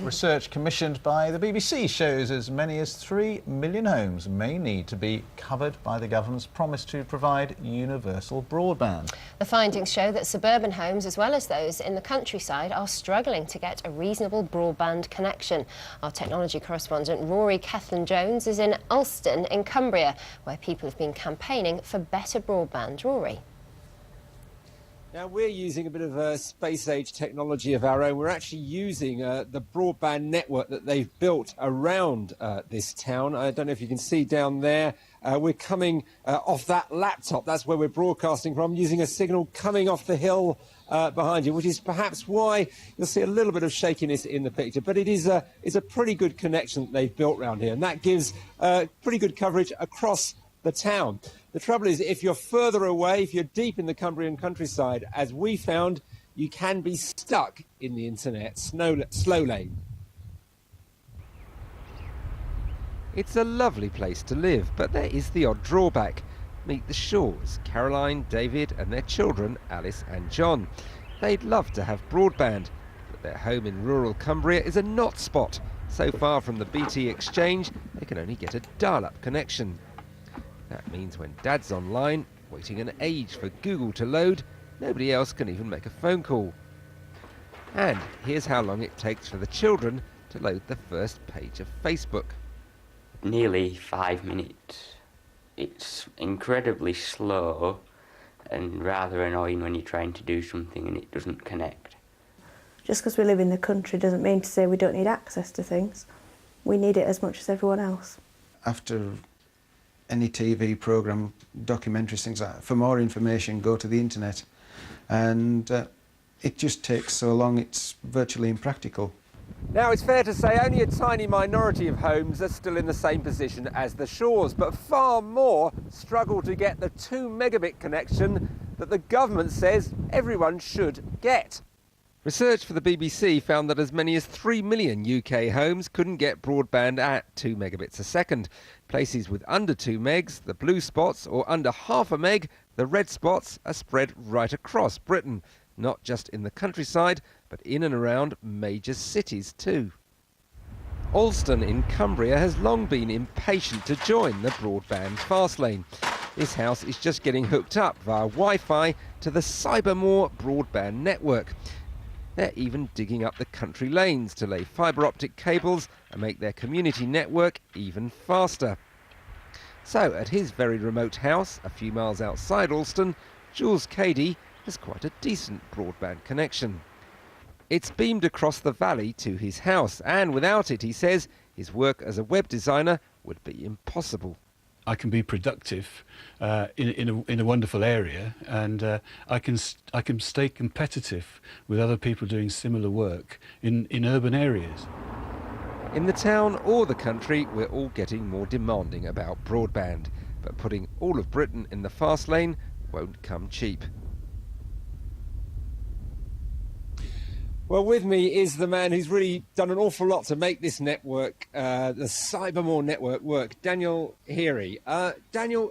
Research commissioned by the BBC shows as many as 3 million homes may need to be covered by the government's promise to provide universal broadband. The findings show that suburban homes, as well as those in the countryside, are struggling to get a reasonable broadband connection. Our technology correspondent Rory Cellan Jones is in Alston in Cumbria, where people have been campaigning for better broadband. Rory. Now, we're using a bit of space-age technology of our own. We're actually using the broadband network that they've built around this town. I don't know if you can see down there. We're coming off that laptop. That's where we're broadcasting from, using a signal coming off the hill behind you, which is perhaps why you'll see a little bit of shakiness in the picture. But it's a pretty good connection that they've built around here, and that gives pretty good coverage across the town. The trouble is, if you're further away, if you're deep in the Cumbrian countryside, as we found, you can be stuck in the internet slow lane. It's a lovely place to live, but there is the odd drawback. Meet the Shaws, Caroline, David and their children, Alice and John. They'd love to have broadband, but their home in rural Cumbria is a not spot. So far from the BT exchange, they can only get a dial-up connection. That means when Dad's online, waiting an age for Google to load, nobody else can even make a phone call. And here's how long it takes for the children to load the first page of Facebook. Nearly 5 minutes. It's incredibly slow and rather annoying when you're trying to do something and it doesn't connect. Just because we live in the country doesn't mean to say we don't need access to things. We need it as much as everyone else. After any TV programme, documentaries, things like that, for more information, go to the internet. And it just takes so long, it's virtually impractical. Now, it's fair to say only a tiny minority of homes are still in the same position as the Shaws, but far more struggle to get the 2 megabit connection that the government says everyone should get. Research for the BBC found that as many as 3 million UK homes couldn't get broadband at 2 megabits a second. Places with under 2 megs, the blue spots, or under half a meg, the red spots, are spread right across Britain. Not just in the countryside, but in and around major cities too. Alston in Cumbria has long been impatient to join the broadband fast lane. This house is just getting hooked up via Wi-Fi to the Cybermoor Broadband network. They're even digging up the country lanes to lay fibre optic cables and make their community network even faster. So at his very remote house, a few miles outside Alston, Jules Cady has quite a decent broadband connection. It's beamed across the valley to his house, and without it, he says, his work as a web designer would be impossible. I can be productive in a wonderful area, and I can stay competitive with other people doing similar work in urban areas. In the town or the country, we're all getting more demanding about broadband, but putting all of Britain in the fast lane won't come cheap. Well, with me is the man who's really done an awful lot to make this network, the Cybermoor network, work, Daniel Heery. Daniel,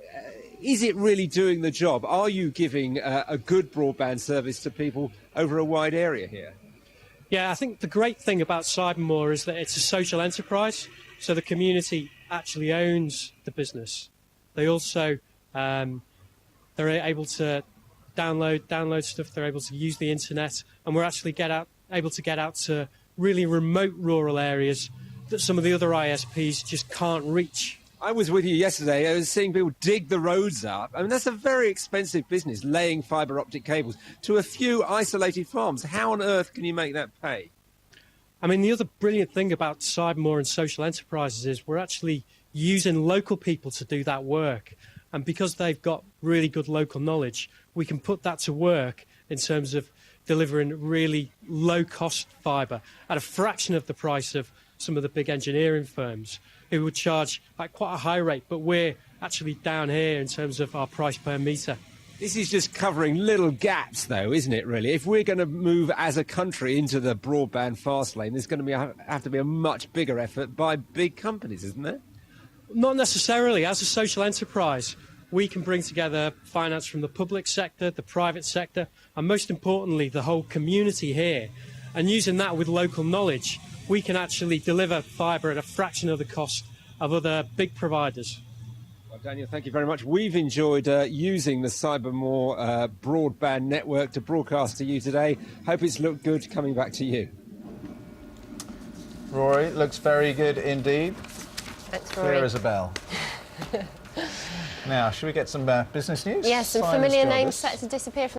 is it really doing the job? Are you giving a good broadband service to people over a wide area here? Yeah, I think the great thing about Cybermoor is that it's a social enterprise, so the community actually owns the business. They also, they're able to download stuff, they're able to use the internet, and we're actually able to get out to really remote rural areas that some of the other ISPs just can't reach. I was with you yesterday. I was seeing people dig the roads up. I mean, that's a very expensive business, laying fibre optic cables to a few isolated farms. How on earth can you make that pay? I mean, the other brilliant thing about Cybermoor and social enterprises is we're actually using local people to do that work. And because they've got really good local knowledge, we can put that to work in terms of delivering really low-cost fibre at a fraction of the price of some of the big engineering firms who would charge at quite a high rate, but we're actually down here in terms of our price per metre. This is just covering little gaps, though, isn't it, really? If we're going to move as a country into the broadband fast lane, there's going to have to be a much bigger effort by big companies, isn't there? Not necessarily. As a social enterprise, we can bring together finance from the public sector, the private sector, and most importantly, the whole community here. And using that with local knowledge, we can actually deliver fibre at a fraction of the cost of other big providers. Well, Daniel, thank you very much. We've enjoyed using the Cybermoor broadband network to broadcast to you today. Hope it's looked good coming back to you. Rory, looks very good indeed. Thanks, Rory. Clear as a bell. Now, should we get some business news? Yes, some Simon's familiar joined names us. set to disappear from